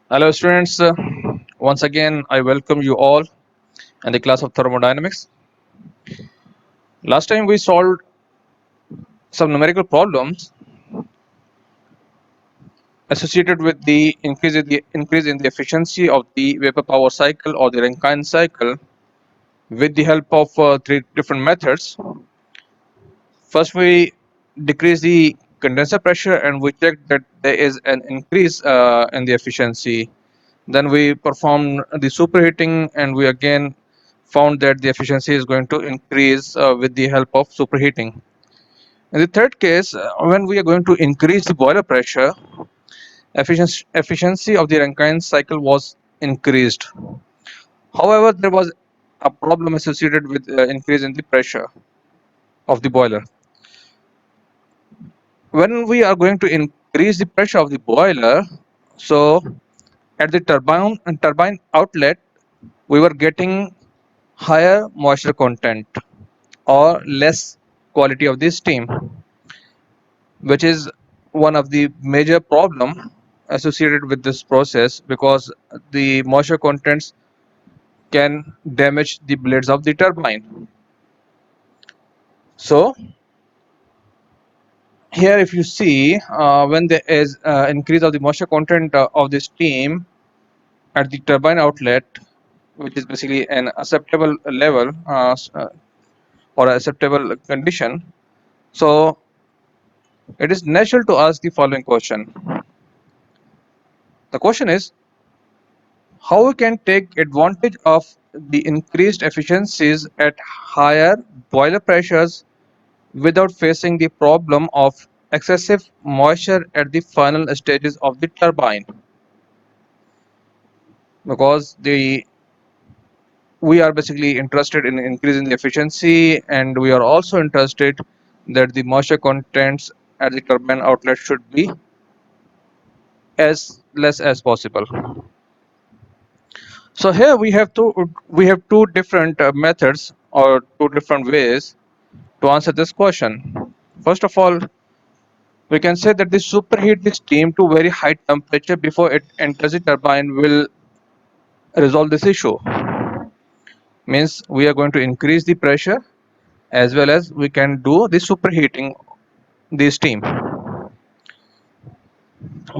Hello, students. Once again, I welcome you all in the class of thermodynamics. Last time we solved some numerical problems associated with the increase in the efficiency of the vapor power cycle or the Rankine cycle with the help of three different methods. First, we decrease the condenser pressure and we checked that there is an increase in the efficiency. Then we performed the superheating and we again found that the efficiency is going to increase with the help of superheating. In the third case, when we are going to increase the boiler pressure, efficiency of the Rankine cycle was increased. However, there was a problem associated with increase in the pressure of the boiler. When we are going to increase the pressure of the boiler, so at the turbine outlet, we were getting higher moisture content or less quality of the steam, which is one of the major problem associated with this process because the moisture contents can damage the blades of the turbine. So here if you see when there is increase of the moisture content of the steam at the turbine outlet, which is basically an acceptable level or acceptable condition, so it is natural to ask the following question. The question is, how we can take advantage of the increased efficiencies at higher boiler pressures without facing the problem of excessive moisture at the final stages of the turbine, because we are basically interested in increasing the efficiency and we are also interested that the moisture contents at the turbine outlet should be as less as possible. So here we have two different methods or two different ways to answer this question. First of all, we can say that the superheat the steam to very high temperature before it enters the turbine will resolve this issue. Means we are going to increase the pressure as well as we can do the superheating the steam.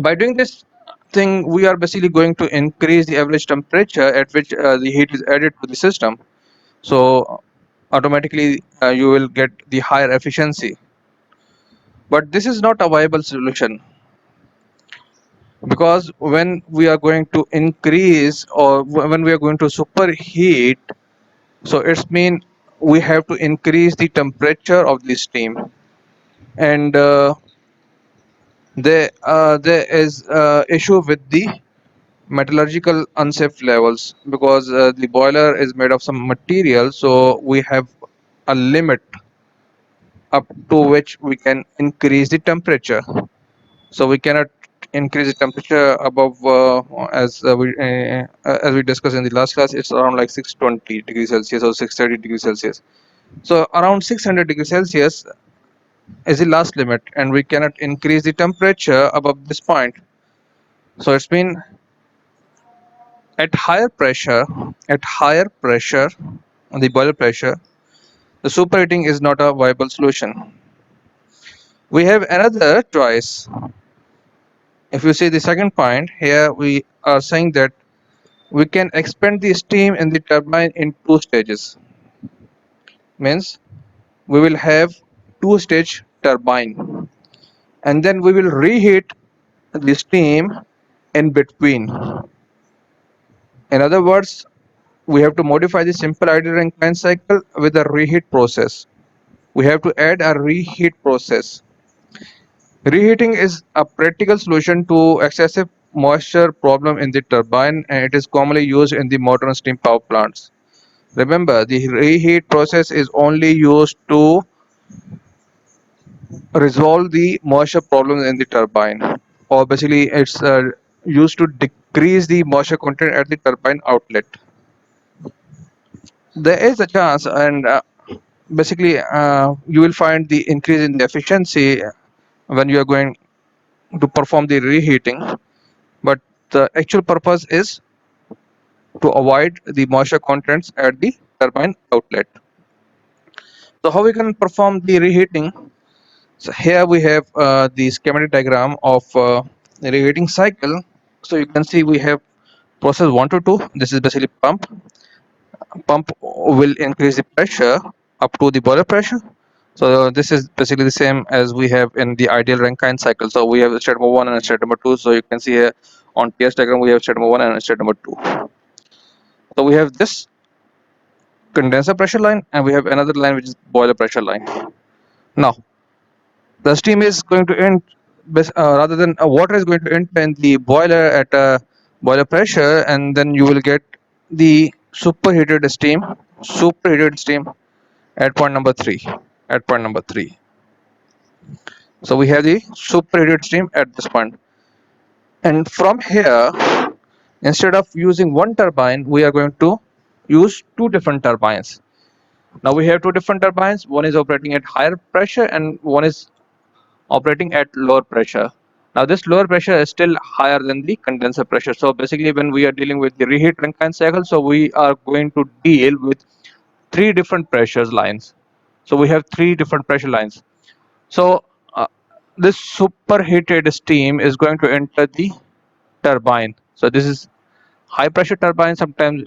By doing this thing, we are basically going to increase the average temperature at which the heat is added to the system. So automatically you will get the higher efficiency. But this is not a viable solution, because when we are going to increase or when we are going to superheat, so it's mean we have to increase the temperature of the steam, and there is issue with the metallurgical unsafe levels, because the boiler is made of some material, so we have a limit up to which we can increase the temperature. So we cannot increase the temperature above as we discussed in the last class. It's around like 620 degrees Celsius or 630 degrees Celsius. So around 600 degrees Celsius is the last limit, and we cannot increase the temperature above this point. So it's been at higher pressure, the boiler pressure, the superheating is not a viable solution. We have another choice. If you see the second point here, we are saying that we can expand the steam in the turbine in two stages. Means we will have two-stage turbine, and then we will reheat the steam in between. In other words, we have to modify the simple ideal Rankine cycle with a reheat process. We have to add a reheat process. Reheating is a practical solution to excessive moisture problem in the turbine, and it is commonly used in the modern steam power plants. Remember, the reheat process is only used to resolve the moisture problems in the turbine, or basically it's used to decrease the moisture content at the turbine outlet. There is a chance, and basically you will find the increase in the efficiency when you are going to perform the reheating, but The actual purpose is to avoid the moisture contents at the turbine outlet. So how we can perform the reheating? So here we have the schematic diagram of the reheating cycle. So you can see we have process 1 to 2. This is basically pump. Pump will increase the pressure up to the boiler pressure. So this is basically the same as we have in the ideal Rankine cycle. So we have step number 1 and step number 2. So you can see here on TS diagram we have step number 1 and step number 2. So we have this condenser pressure line and we have another line which is boiler pressure line. Now the steam is going to end rather than water is going to enter in the boiler at boiler pressure, and then you will get the superheated steam at point number 3. So we have the superheated steam at this point, and from here, instead of using one turbine, we are going to use two different turbines. Now we have two different turbines. One is operating at higher pressure and one is operating at lower pressure. Now this lower pressure is still higher than the condenser pressure. So basically when we are dealing with the reheat Rankine cycle, so we are going to deal with three different pressures lines. So we have three different pressure lines. So this superheated steam is going to enter the turbine. So this is high pressure turbine. Sometimes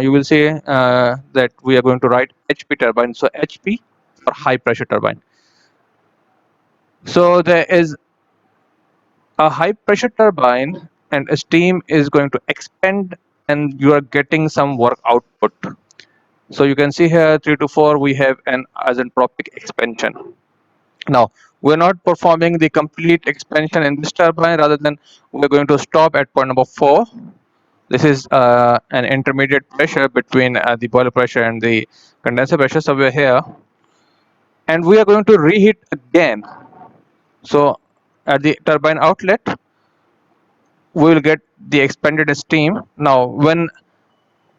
you will say that we are going to write HP turbine. So HP for high pressure turbine. So there is a high pressure turbine and a steam is going to expand and you are getting some work output. So you can see here 3 to 4 we have an isentropic expansion. Now we're not performing the complete expansion in this turbine, rather than we're going to stop at point number 4. This is an intermediate pressure between the boiler pressure and the condenser pressure. So we're here and we are going to reheat again. So at the turbine outlet we will get the expanded steam. Now when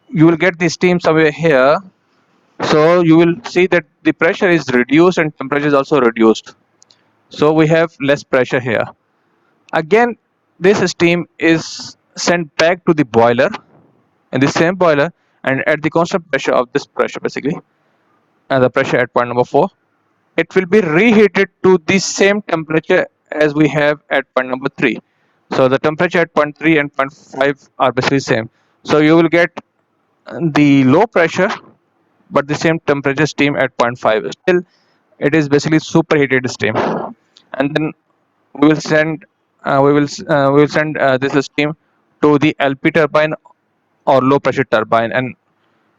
you will get the steam somewhere here, so you will see that the pressure is reduced and temperature is also reduced. So we have less pressure here. Again, this steam is sent back to the boiler, in the same boiler, and at the constant pressure of this pressure basically, and the pressure at point number 4, it will be reheated to the same temperature as we have at point number 3. So the temperature at point 3 and point 5 are basically same. So you will get the low pressure but the same temperature steam at point 5. Still it is basically superheated steam, and then we will send this steam to the LP turbine or low pressure turbine, and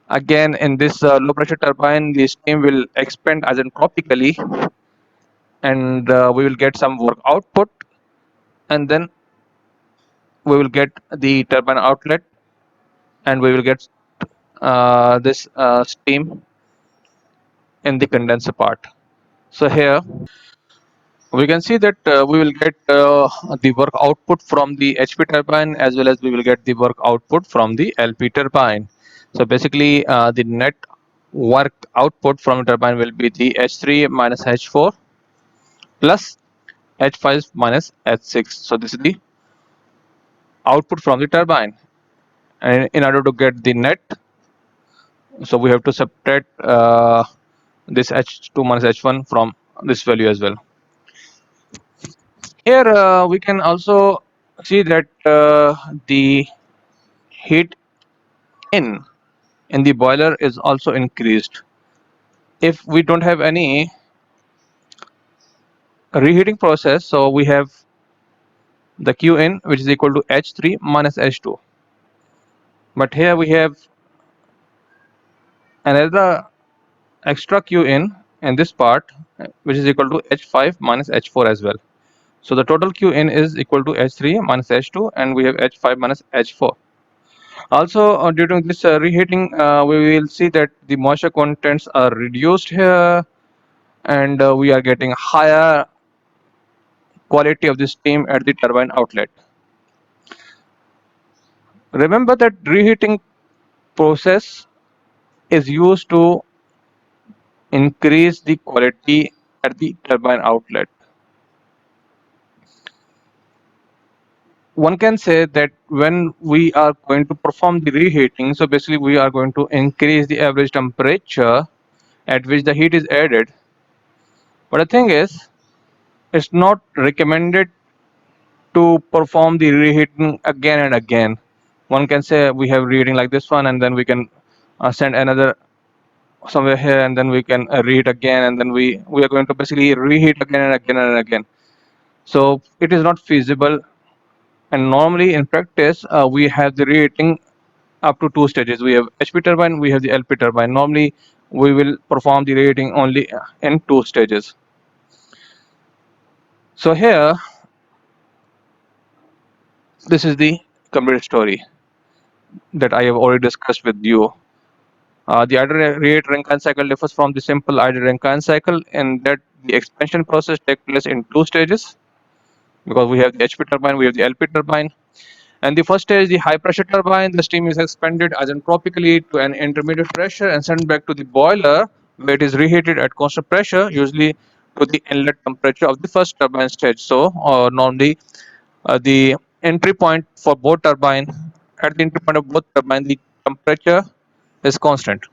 again in this low pressure turbine the steam will expand isentropically and we will get some work output, and then we will get the turbine outlet and we will get this steam in the condenser part. So here we can see that we will get the work output from the HP turbine as well as we will get the work output from the LP turbine. So basically the net work output from the turbine will be the H3 minus H4 plus H5 minus H6. So this is the output from the turbine, and in order to get the net, so we have to subtract this H2 minus H1 from this value as well. Here we can also see that the heat in the boiler is also increased. If we don't have any reheating process, so we have the Q in which is equal to H3 minus H2. But here we have another extra Q in this part which is equal to H5 minus H4 as well. So the total Q in is equal to H3 minus H2 and we have H5 minus H4. Also during this reheating we will see that the moisture contents are reduced here and we are getting higher quality of the steam at the turbine outlet. Remember that reheating process is used to increase the quality at the turbine outlet. one can say that when we are going to perform the reheating, so basically we are going to increase the average temperature at which the heat is added. But the thing is, it's not recommended to perform the reheating again and again. One can say we have reheating like this one, and then we can send another somewhere here, and then we can reheat again, and then we are going to basically reheat again and again and again. So it is not feasible. And normally in practice, we have the reheating up to two stages. We have HP turbine, we have the LP turbine. Normally, we will perform the reheating only in two stages. So here, this is the complete story that I have already discussed with you. The idle rate Rankine cycle differs from the simple idle Rankine cycle in that the expansion process takes place in two stages, because we have the HP turbine, we have the LP turbine. And the first stage, the high pressure turbine, the steam is expanded isentropically to an intermediate pressure and sent back to the boiler, where it is reheated at constant pressure, usually to the inlet temperature of the first turbine stage. So normally the entry point for both turbine, at the entry point of both turbine, the temperature is constant.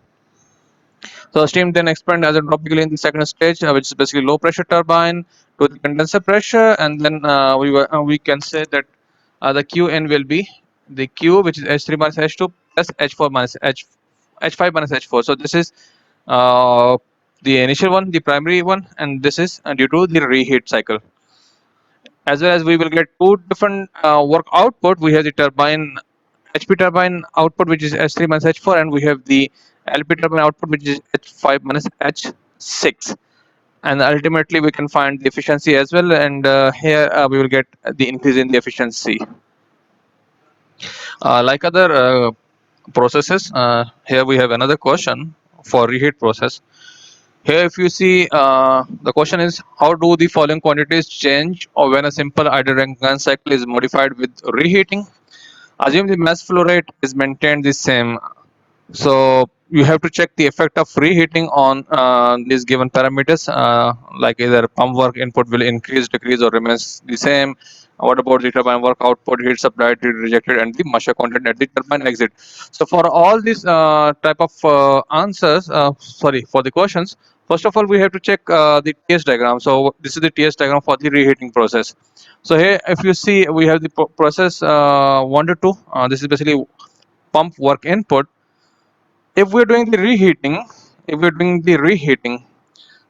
So steam then expands isentropically in the second stage, which is basically low pressure turbine, to the condenser pressure, and then we can say that the Qn will be the Q, which is H3 minus H2 plus H4 minus H5 minus H4. So this is uh, the initial one, the primary one, and this is due to the reheat cycle. As well as we will get two different work output. We have the turbine HP turbine output, which is H3 minus H4, and we have the LP turbine output, which is H5 minus H6. And ultimately we can find the efficiency as well, and here we will get the increase in the efficiency. Like other processes, here we have another question for reheat process. Here if you see, the question is, how do the following quantities change or when a simple idle Rankine cycle is modified with reheating? Assume the mass flow rate is maintained the same. So you have to check the effect of reheating on these given parameters, like either pump work input will increase, decrease, or remains the same. What about the turbine work output, heat supplied, heat rejected, and the moisture content at the turbine exit? So for all these type of answers, sorry, for the questions, first of all we have to check the TS diagram. So this is the TS diagram for the reheating process. So here, if you see, we have the process 1 to 2. This is basically pump work input. If we're doing the reheating,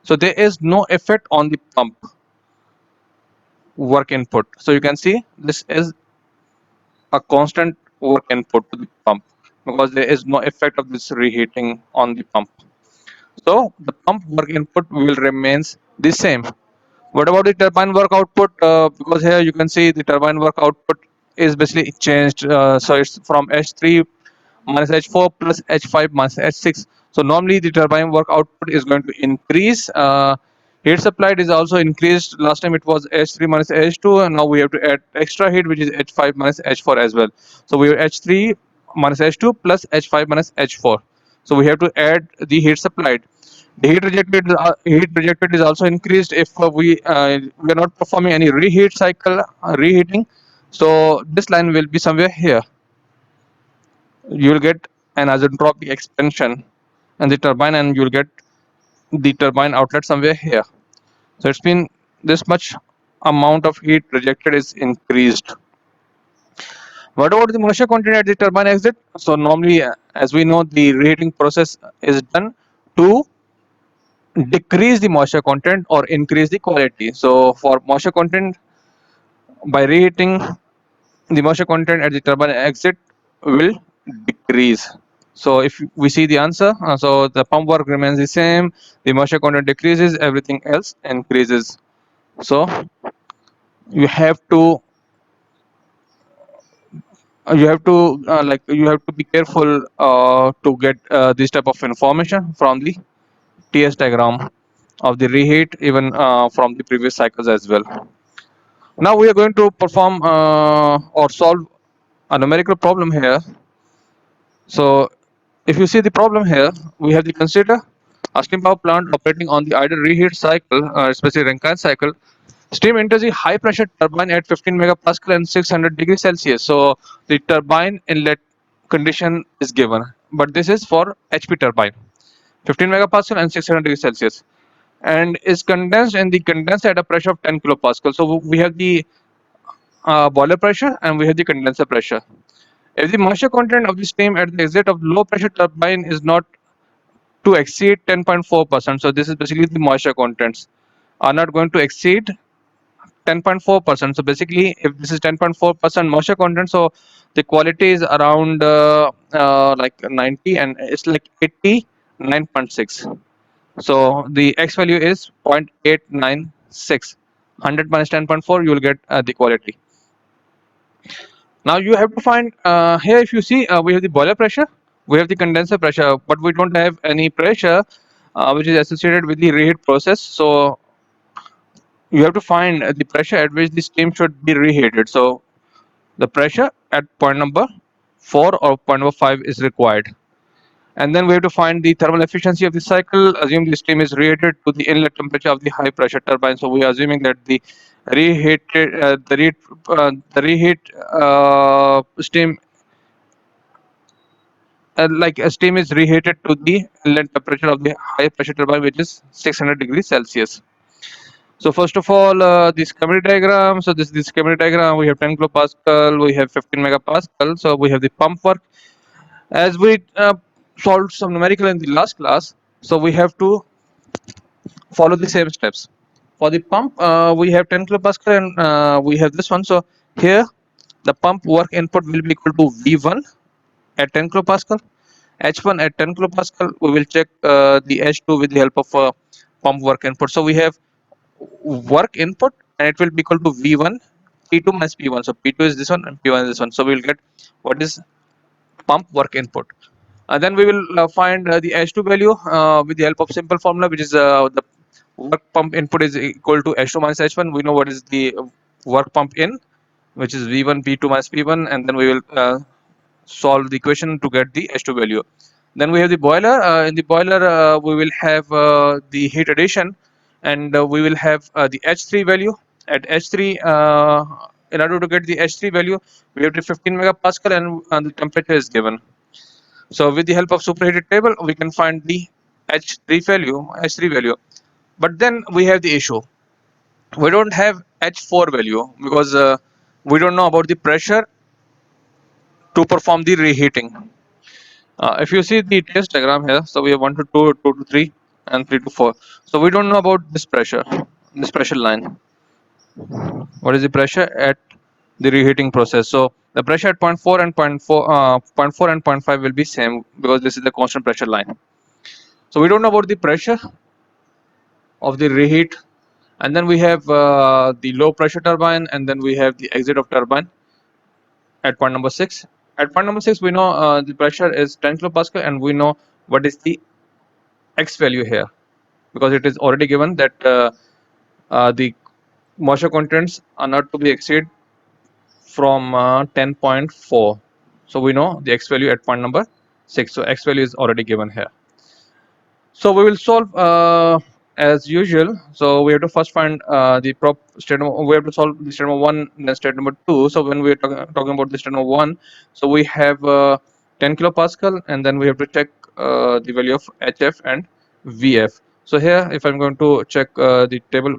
so there is no effect on the pump work input. So you can see this is a constant work input to the pump, because there is no effect of this reheating on the pump. So the pump work input will remains the same. What about the turbine work output? Because here you can see the turbine work output is basically changed. So it's from H3 minus H4 plus H5 minus H6. So normally the turbine work output is going to increase. Heat supplied is also increased. Last time it was H3 minus H2, and now we have to add extra heat, which is H5 minus H4 as well. So we have H3 minus H2 plus H5 minus H4. So we have to add the heat supplied. The heat rejected is also increased if we are not performing any reheat cycle, reheating. So this line will be somewhere here. You will get an isentropic expansion and the turbine, and you will get the turbine outlet somewhere here. So it's been this much amount of heat rejected is increased. What about the moisture content at the turbine exit? So normally, as we know, the reheating process is done to decrease the moisture content or increase the quality. So for moisture content, by reheating, the moisture content at the turbine exit will decrease. So if we see the answer, so the pump work remains the same, the moisture content decreases, everything else increases. So you have to you have to be careful to get this type of information from the TS diagram of the reheat, even from the previous cycles as well. Now we are going to perform or solve a numerical problem here. So if you see the problem here, we have the consider a steam power plant operating on the idle reheat cycle, especially Rankine cycle. Steam enters the high pressure turbine at 15 megapascal and 600 degrees Celsius. So the turbine inlet condition is given, but this is for HP turbine, 15 megapascal and 600 degrees Celsius, and is condensed in the condenser at a pressure of 10 kilopascal. So we have the boiler pressure and we have the condenser pressure. If the moisture content of the steam at the exit of low pressure turbine is not to exceed 10.4%, so this is basically the moisture contents are not going to exceed 10.4%. So basically, if this is 10.4% moisture content, so the quality is around like 90 and it's like 89.6. So the X value is 0.896. 100 minus 10.4, you will get the quality. Now you have to find here, if you see, we have the boiler pressure, we have the condenser pressure, but we don't have any pressure which is associated with the reheat process. So you have to find the pressure at which the steam should be reheated. So the pressure at point number 4 or point number 5 is required. And then we have to find the thermal efficiency of the cycle. Assume the steam is reheated to the inlet temperature of the high pressure turbine. So we are assuming that the reheat steam, like a steam is reheated to the inlet temperature of the high pressure turbine, which is 600 degrees Celsius. So first of all, the schematic diagram. So this is the schematic diagram. We have 10 kilopascal, we have 15 megapascal. So we have the pump work. As we solved some numerical in the last class, so we have to follow the same steps. For the pump, we have 10 kilopascal and we have this one. So here, the pump work input will be equal to V1 at 10 kilopascal, H1 at 10 kilopascal. We will check the H2 with the help of pump work input. So we have work input and it will be equal to V1 P2 minus P1. So P2 is this one and P1 is this one. So we will get what is pump work input. Then we will find the H2 value with the help of simple formula, which is the work pump input is equal to H2 minus H1. We know what is the work pump in, which is V1 P2 minus P1, and then we will solve the equation to get the H2 value. Then we have the boiler. In the boiler, we will have the heat addition, and we will have the H3 value. At H3, in order to get the H3 value, we have to 15 megapascal, and the temperature is given. So with the help of superheated table, we can find the H3 value. But then we have the issue. We don't have H4 value because we don't know about the pressure to perform the reheating. If you see the test diagram here, so we have 1 to 2, 2 to 3, and 3 to 4. So we don't know about this pressure line. What is the pressure at the reheating process? So the pressure at point 4 and point 4 and point 5 will be same because this is the constant pressure line. So we don't know about the pressure of the reheat, and then we have the low pressure turbine, and then we have the exit of turbine at point number 6. At point number 6, we know the pressure is 10 kilopascal, and we know what is the X value here because it is already given that the moisture contents are not to be exceed from 10.4. So we know the X value at point number 6. So X value is already given here. So we will solve as usual. So we have to first find the prop state. We have to solve the state number 1, then state number 2. So when we are talking about the state number 1, so we have 10 kilopascal, and then we have to check the value of HF and VF. So here, if I'm going to check the table,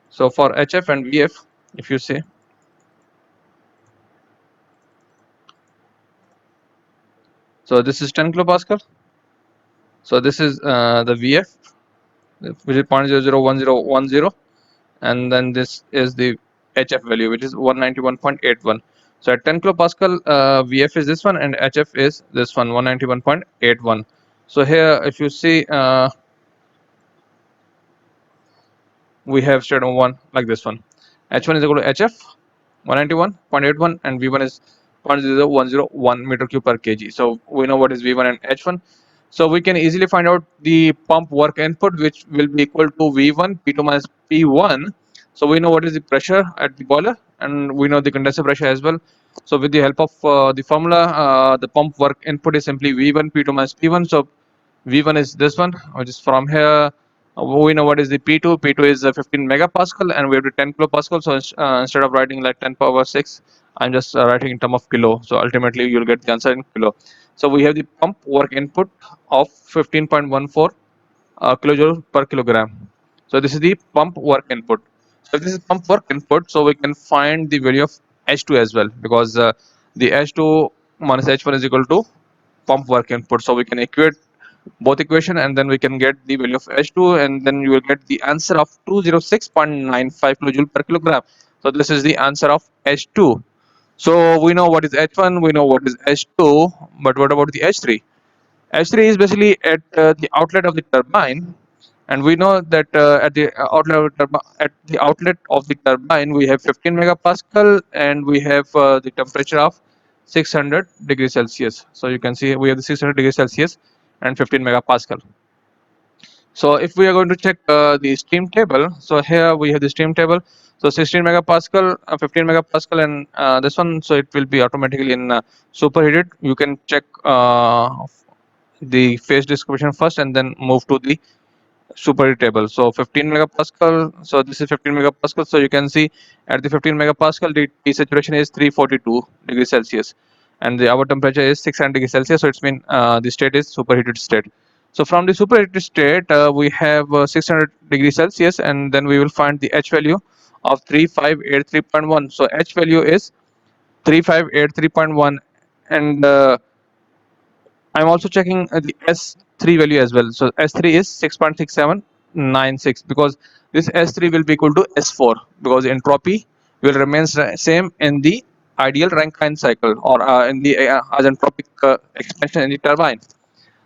so for HF and VF, if you see, so this is 10 kilopascal. So this is the VF, which is 0.001010, and then this is the HF value, which is 191.81. So at 10 kilopascal, VF is this one and HF is this one, 191.81. So here, if you see, we have state number 1 like this one. H1 is equal to HF 191.81 and V1 is 0.0101 meter cube per kg. So we know what is V1 and H1. So we can easily find out the pump work input, which will be equal to V1 P2 minus P1. So we know what is the pressure at the boiler, and we know the condenser pressure as well. So with the help of the formula, the pump work input is simply V1 P2 minus P1. So V1 is this one, which is from here We know what is the P2. P2 is 15 megapascal, and we have the 10 kilopascal. So instead of writing like 10 power 6, I'm just writing in term of kilo. So ultimately, you'll get the answer in kilo. So we have the pump work input of 15.14 kilojoule per kilogram. So this is the pump work input. So if this is pump work input, so we can find the value of H2 as well, because the H2 minus H1 is equal to pump work input. So we can equate both equation, and then we can get the value of H2, and then you will get the answer of 206.95 kilojoule per kilogram. So this is the answer of H2. So we know what is H1, we know what is H2, but what about the H3? H3 is basically at the outlet of the turbine, and we know that at the outlet of the turbine we have 15 megapascal, and we have the temperature of 600 degrees Celsius. So you can see we have the 600 degrees Celsius and 15 megapascal. So if we are going to check the steam table, so here we have the steam table. So 16 megapascal, 15 megapascal, and this one, so it will be automatically in superheated. You can check the phase description first, and then move to the superheat table. So 15 megapascal. So this is 15 megapascal. So you can see at the 15 megapascal, the T saturation is 342 degrees Celsius, and the our temperature is 600 degrees Celsius. So it's mean the state is superheated state. So from the superheated state, we have 600 degrees Celsius, and then we will find the H value of 3583.1. So H value is 3583.1, and I'm also checking the S3 value as well. So S3 is 6.6796, because this S3 will be equal to S4, because entropy will remain same in the ideal Rankine cycle, or in the asentropic expansion in the turbine.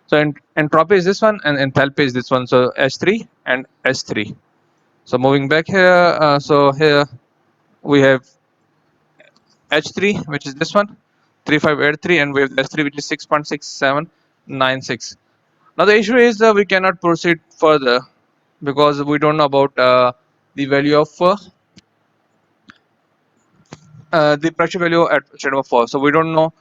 So entropy is this one, and enthalpy is this one. So S3 and S3. So moving back here, so here we have H3, which is this one, 3583, and we have S3, which is 6.6796. Now the issue is we cannot proceed further, because we don't know about the value of the pressure value at state number 4. So we don't know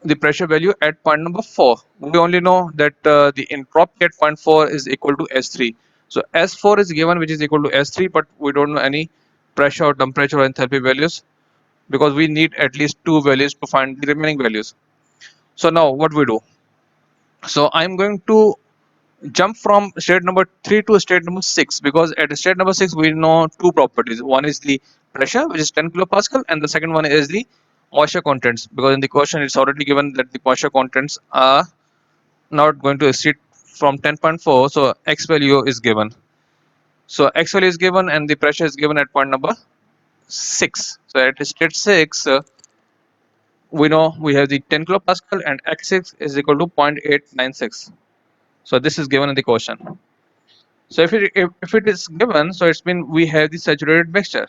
the pressure value at point number 4. We only know that the entropy at point 4 is equal to S3. So S4 is given, which is equal to S3, but we don't know any pressure or temperature or enthalpy values, because we need at least two values to find the remaining values. So now what we do? So I'm going to jump from state number 3 to state number 6, because at state number 6 we know two properties. One is the pressure, which is 10 kilopascal, and the second one is the moisture contents, because in the question it's already given that the moisture contents are not going to exceed from 10.4. So X value is given. So X value is given, and the pressure is given at point number 6. So at state 6, we know we have the 10 kilopascal, and X6 is equal to 0.896. So this is given in the question. So if it is given, so it's mean we have the saturated mixture,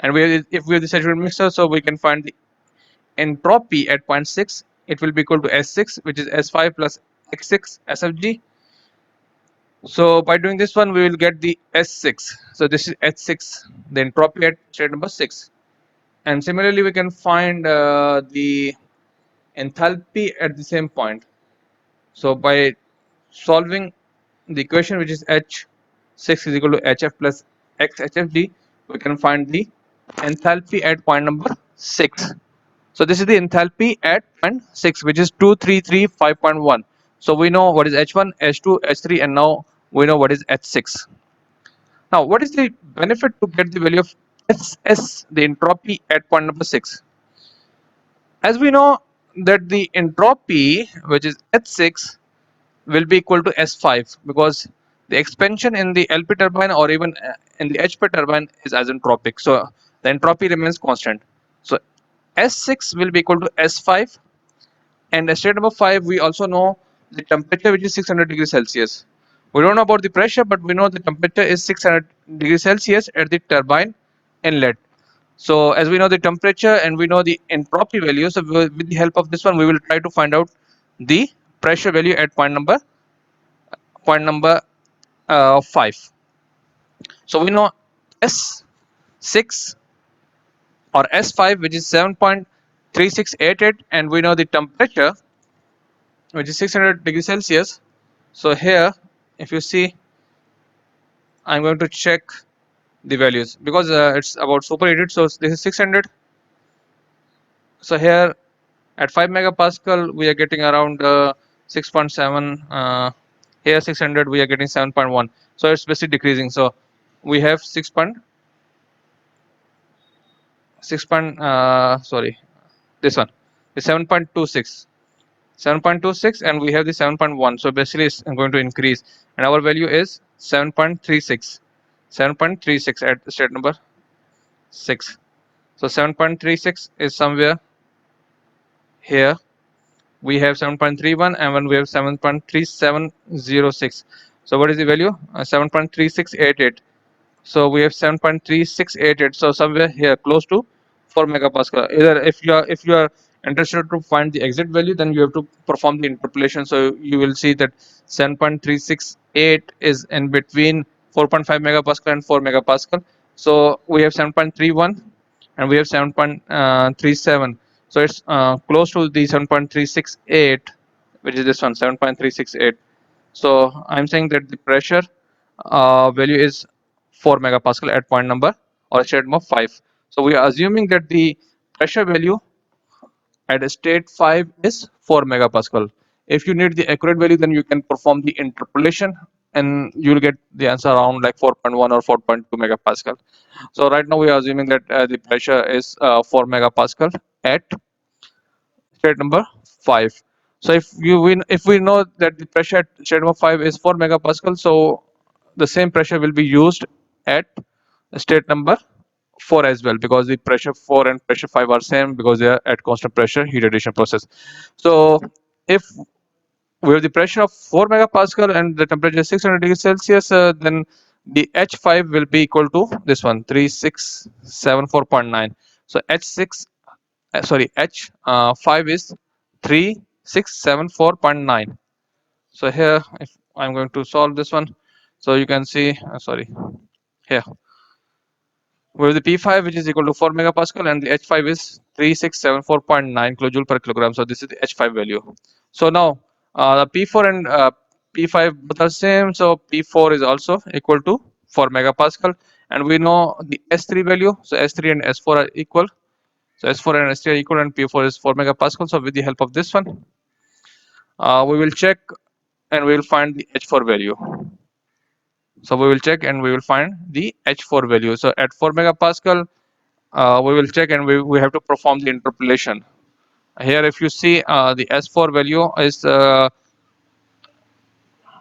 and if we have the saturated mixture, so we can find the entropy at 0.6. It will be equal to S6, which is S5 plus X6 SFG. So by doing this one, we will get the S6. So this is H6, the entropy at state number 6. And similarly, we can find the enthalpy at the same point. So by solving the equation, which is H6 is equal to HF plus XHFG, we can find the enthalpy at point number 6. So this is the enthalpy at point 6, which is 2335.1. So we know what is H1, H2, H3, and now we know what is H6. Now, what is the benefit to get the value of SS, the entropy at point number 6? As we know that the entropy, which is H6, will be equal to S5, because the expansion in the LP turbine or even in the HP turbine is asentropic. So the entropy remains constant. So S6 will be equal to S5, and at state number 5 we also know the temperature, which is 600 degrees Celsius. We don't know about the pressure, but we know the temperature is 600 degrees Celsius at the turbine inlet. So as we know the temperature and we know the entropy value, so with the help of this one we will try to find out the pressure value at point number 5. So we know S6 or S5, which is 7.3688, and we know the temperature, which is 600 degrees Celsius. So here, if you see, I'm going to check the values because it's about superheated. So this is 600. So here at 5 megapascal we are getting around 6.7. Here 600 we are getting 7.1. So it's basically decreasing. So we have 6 point sorry, this one is 7.26, 7.26, and we have the 7.1. So basically it's going to increase, and our value is 7.36, 7.36 at state number 6. So 7.36 is somewhere here. We have 7.31, and when we have 7.3706. So what is the value? 7.3688. So we have 7.3688. So somewhere here close to 4 megapascal. Either if you are interested to find the exact value, then you have to perform the interpolation. So you will see that 7.368 is in between 4.5 megapascal and 4 megapascal. So we have 7.31 and we have 7.37. So it's close to the 7.368, which is this one, 7.368. So I'm saying that the pressure value is 4 megapascal at point number or state number 5. So we are assuming that the pressure value at state 5 is 4 megapascal. If you need the accurate value, then you can perform the interpolation and you will get the answer around like 4.1 or 4.2 megapascal. So right now we are assuming that the pressure is 4 megapascal at state number 5. So if we know that the pressure at state number 5 is 4 megapascal, so the same pressure will be used at state number 4 as well, because the pressure 4 and pressure 5 are same because they are at constant pressure heat addition process. So if we have the pressure of 4 megapascal and the temperature is 600 degrees Celsius, then the H5 will be equal to this one, 3674.9. So H6 sorry, H5 is 3674.9. So here if I'm going to solve this one, so you can see sorry, here we have the P5 which is equal to 4 megapascal and the H5 is 3674.9 kilojoule per kilogram. So this is the H5 value. So now the P4 and P5 both are same, so P4 is also equal to 4 megapascal, and we know the S3 value. So S3 and S4 are equal. So S4 and S3 are equal and P4 is 4 megapascal. So with the help of this one, we will check and we will find the H4 value. So we will check and we will find the H4 value. So at 4 megapascal, we will check and we have to perform the interpolation. Here if you see the S4 value is,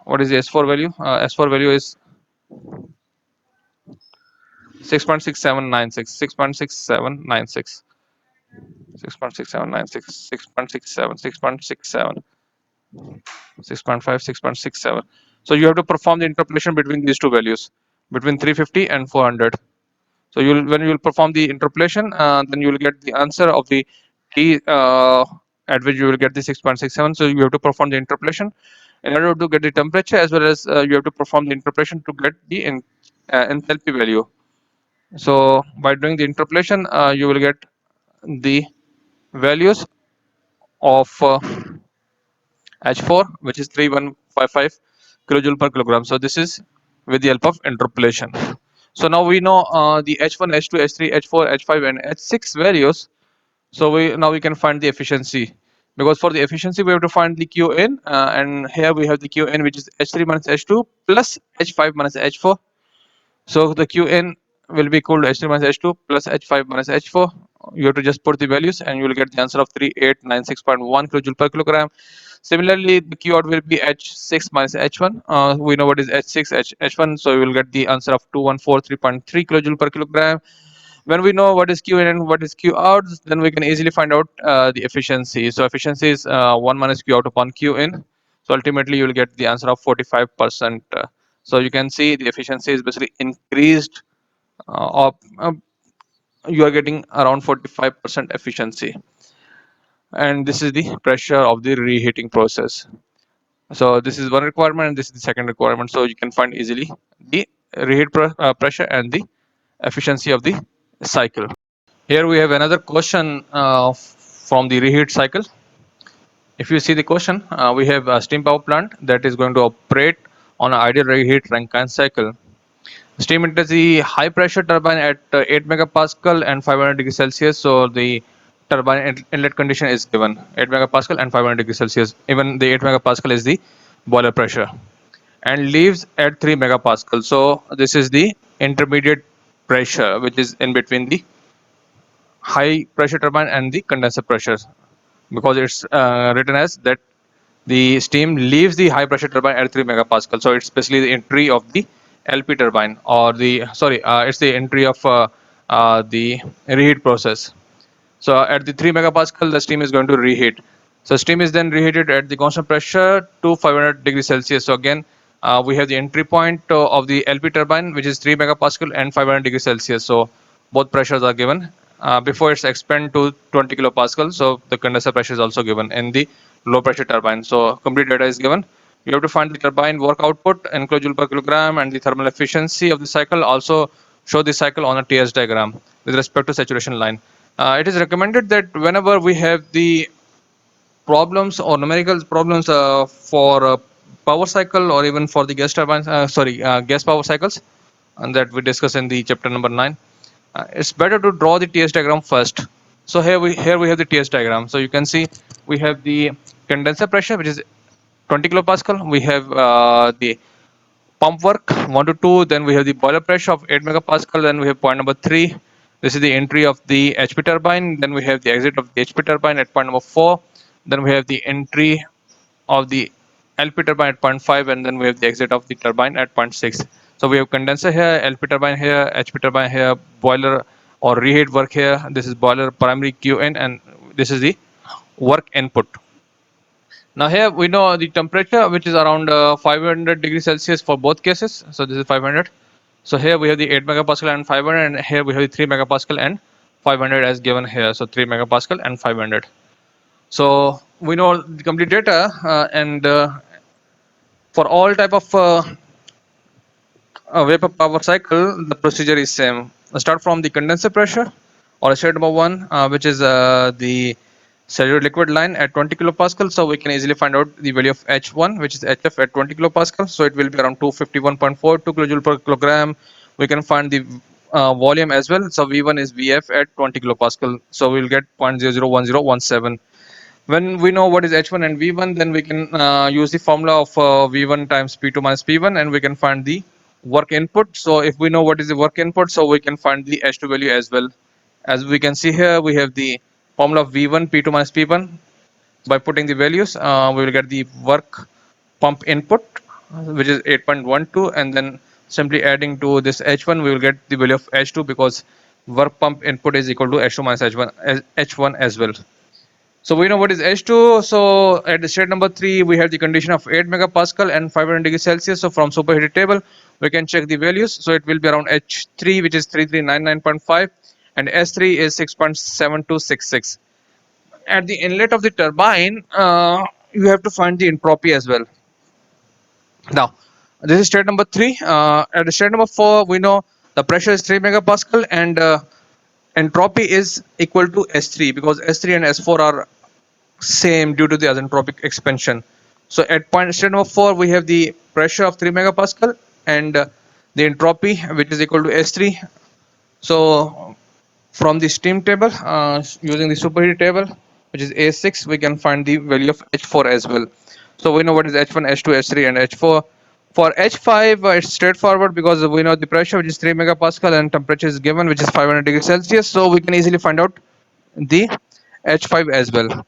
what is the S4 value? S4 value is 6.6796, 6.6796, 6.6796, 6.67, 6.67. 6.5, 6.67. So you have to perform the interpolation between these two values, between 350 and 400. So when you will perform the interpolation, then you will get the answer of the t at which you will get the 6.67. So you have to perform the interpolation in order to get the temperature, as well as you have to perform the interpolation to get the enthalpy value. So by doing the interpolation, you will get the values of H4, which is 3155 kilojoule per kilogram. So this is with the help of interpolation. So now we know the H1, H2, H3, H4, H5, and H6 values. So we can find the efficiency, because for the efficiency we have to find the Qn, and here we have the Qn, which is H3 minus H2 plus H5 minus H4. So the Qn will be equal to H3 minus H2 plus H5 minus H4. You have to just put the values and you will get the answer of 3896.1 kilojoule per kilogram. Similarly, the Q out will be H6 minus H1. We know what is H6, H1, so you will get the answer of 2143.3 kilojoule per kilogram. When we know what is Q in and what is Q out, then we can easily find out the efficiency. So efficiency is 1 minus Q out upon Q in. So ultimately you will get the answer of 45%. So you can see the efficiency is basically increased. You are getting around 45% efficiency, and this is the pressure of the reheating process. So this is one requirement and this is the second requirement. So you can find easily the reheat pressure and the efficiency of the cycle. Here we have another question from the reheat cycle. If you see the question, we have a steam power plant that is going to operate on an ideal reheat Rankine cycle. Steam enters the high pressure turbine at 8 megapascal and 500 degrees Celsius. So the turbine inlet condition is given 8 megapascal and 500 degrees Celsius. Even the 8 megapascal is the boiler pressure, and leaves at 3 megapascal. So this is the intermediate pressure which is in between the high pressure turbine and the condenser pressure, because it's written as that the steam leaves the high pressure turbine at 3 megapascal. So it's basically the entry of the LP turbine, or the sorry, it's the entry of the reheat process. So at the 3 megapascal, the steam is going to reheat. So steam is then reheated at the constant pressure to 500 degrees Celsius. So again, we have the entry point of the LP turbine, which is 3 megapascal and 500 degrees Celsius. So both pressures are given before it's expand to 20 kilopascal. So the condenser pressure is also given in the low pressure turbine. So complete data is given. You have to find the turbine work output in kilojoule per kilogram, and the thermal efficiency of the cycle. Also show the cycle on a TS diagram with respect to saturation line. It is recommended that whenever we have the problems or numerical problems for power cycle, or even for the gas turbines, gas power cycles, and that we discuss in the chapter number 9, it's better to draw the TS diagram first. So here we have the TS diagram. So you can see we have the condenser pressure, which is 20 kilopascal. We have the pump work 1 to 2, then we have the boiler pressure of 8 megapascal, then we have point number 3. This is the entry of the HP turbine, then we have the exit of the HP turbine at point number 4, then we have the entry of the LP turbine at point 5, and then we have the exit of the turbine at point 6. So we have condenser here, LP turbine here, HP turbine here, boiler or reheat work here. This is boiler primary QN, and this is the work input. Now here we know the temperature, which is around 500 degrees Celsius for both cases. So this is 500. So here we have the 8 megapascal and 500, and here we have the 3 megapascal and 500 as given here. So 3 megapascal and 500. So we know the complete data, and for all type of vapor power cycle, the procedure is same. Start from the condenser pressure, or state number 1, which is the cellular liquid line at 20 kilopascal. So we can easily find out the value of H1, which is HF at 20 kilopascal. So it will be around 251.42 kilojoule per kilogram. We can find the volume as well. So V1 is VF at 20 kilopascal. So we'll get 0.001017. When we know what is H1 and V1, then we can use the formula of V1 times P2 minus P1, and we can find the work input. So if we know what is the work input, so we can find the H2 value as well. As we can see here, we have the formula of V1 P2 minus P1. By putting the values, we will get the work pump input, which is 8.12, and then simply adding to this H1, we will get the value of H2, because work pump input is equal to H2 minus H1 as well. So we know what is H2. So at the state number 3, we have the condition of 8 megapascal and 500 degrees Celsius. So from superheated table, we can check the values. So it will be around H3, which is 3399.5, and S3 is 6.7266. At the inlet of the turbine, you have to find the entropy as well. Now, this is state number 3. At the state number 4, we know the pressure is 3 megapascal, and entropy is equal to S3, because S3 and S4 are same due to the azentropic expansion. So at point state number 4, we have the pressure of 3 megapascal, and the entropy, which is equal to S3. So from the steam table, using the superheat table, which is A6, we can find the value of H4 as well. So we know what is H1, H2, H3, and H4. For H5, it's straightforward, because we know the pressure, which is 3 megapascal, and temperature is given, which is 500 degrees Celsius. So we can easily find out the H5 as well.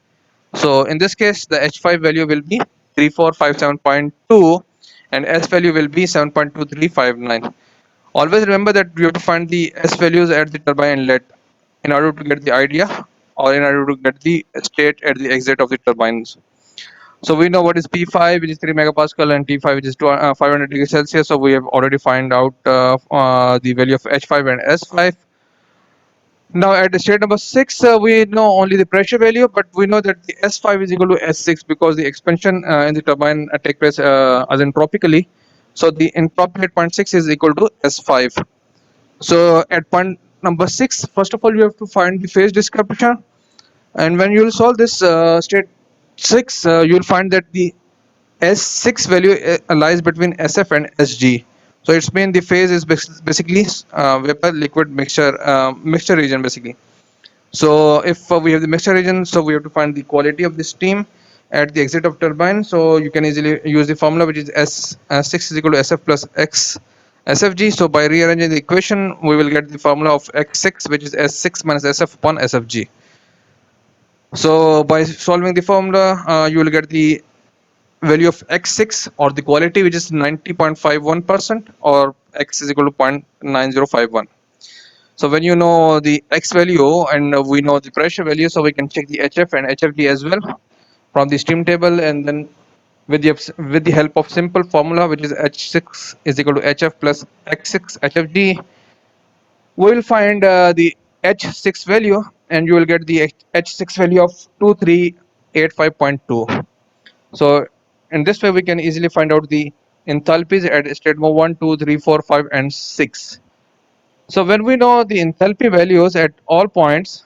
So in this case, the H5 value will be 3457.2, and S value will be 7.2359. Always remember that you have to find the S values at the turbine inlet in order to get the idea, or in order to get the state at the exit of the turbines. So we know what is P5, which is 3 megapascal, and T5, which is 500 degrees Celsius. So we have already find out the value of H5 and S5. Now at the state number 6, we know only the pressure value, but we know that the S5 is equal to S6, because the expansion in the turbine take place isentropically. So the entropy at point 6 is equal to S5. So at point number 6, first of all, you have to find the phase description, and when you will solve this state 6, you will find that the S6 value lies between SF and SG. So it's mean the phase is basically vapor liquid mixture region basically. So if we have the mixture region, so we have to find the quality of the steam at the exit of turbine. So you can easily use the formula, which is S6 is equal to SF plus X SFG. So by rearranging the equation, we will get the formula of X6, which is S6 minus SF upon SFG. So by solving the formula, you will get the value of X6 or the quality, which is 90.51%, or X is equal to 0.9051. So when you know the X value and we know the pressure value, so we can check the HF and HFD as well from the stream table, and then with the help of simple formula, which is H6 is equal to HF plus X6 HFD, we will find the H6 value, and you will get the H6 value of 2385.2. So in this way, we can easily find out the enthalpies at state mode 1, 2, 3, 4, 5, and 6. So when we know the enthalpy values at all points,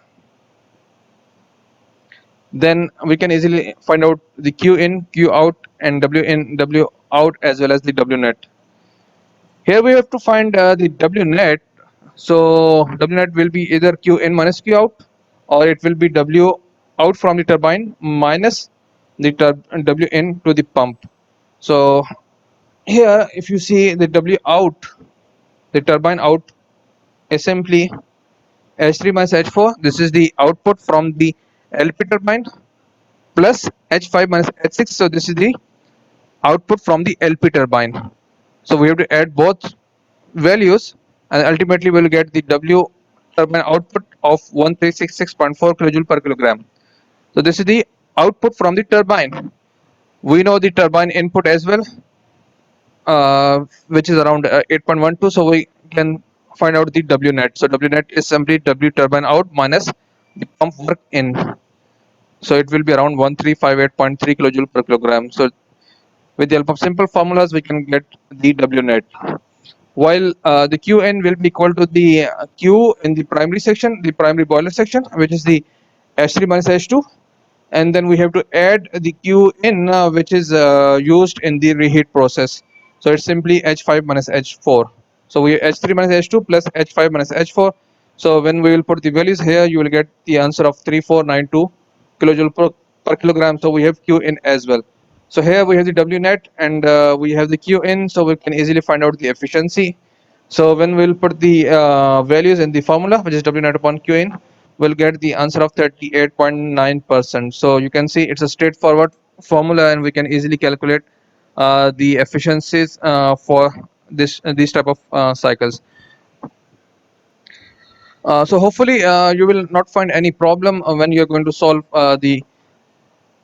then we can easily find out the Q in, Q out, and W in, W out, as well as the W net. Here we have to find the W net. So W net will be either Q in minus Q out, or it will be W out from the turbine minus the W in to the pump. So here, if you see the W out, the turbine out is simply H3 minus H4. This is the output from the LP turbine, plus H5 minus H6. So this is the output from the LP turbine. So we have to add both values, and ultimately we will get the W turbine output of 1366.4 kilojoule per kilogram. So this is the output from the turbine. We know the turbine input as well, which is around 8.12. So we can find out the W net. So W net is simply W turbine out minus the pump work in. So it will be around 1358.3 kilojoule per kilogram. So with the help of simple formulas, we can get the W net. While the Qn will be equal to the Q in the primary section, the primary boiler section, which is the H3 minus H2, and then we have to add the Q in, which is used in the reheat process. So it's simply H5 minus H4. So we H3 minus H2 plus H5 minus H4. So when we will put the values here, you will get the answer of 3492 kilojoule per kilogram. So we have Q in as well. So here we have the W net, and we have the Q in, so we can easily find out the efficiency. So when we'll put the values in the formula, which is W net upon Q in, we'll get the answer of 38.9%. So you can see it's a straightforward formula, and we can easily calculate the efficiencies for these type of cycles. So hopefully you will not find any problem when you're going to solve the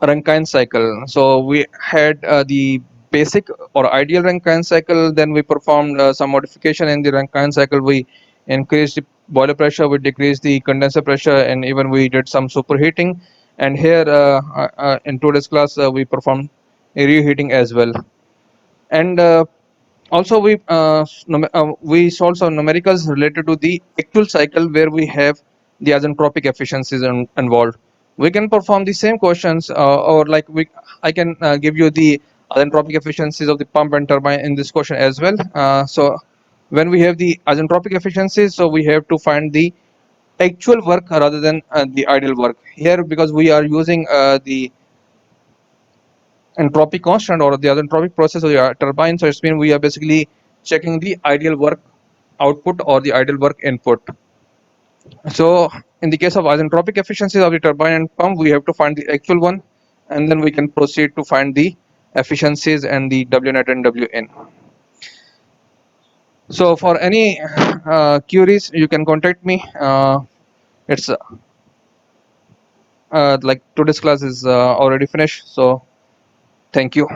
Rankine cycle. So we had the basic or ideal Rankine cycle. Then we performed some modification in the Rankine cycle. We increased the boiler pressure, we decreased the condenser pressure, and even we did some superheating. And here in today's class, we performed a reheating as well. And also we solve some numericals related to the actual cycle, where we have the isentropic efficiencies involved. We can perform the same questions, or like I can give you the isentropic efficiencies of the pump and turbine in this question as well. So when we have the isentropic efficiencies, so we have to find the actual work rather than the ideal work here, because we are using the entropy constant or the other entropic process of the turbine. So it's mean we are basically checking the ideal work output or the ideal work input. So in the case of isentropic efficiencies of the turbine and pump, we have to find the actual one, and then we can proceed to find the efficiencies and the W net and Wn. So for any queries, you can contact me. It's like today's class is already finished. So thank you.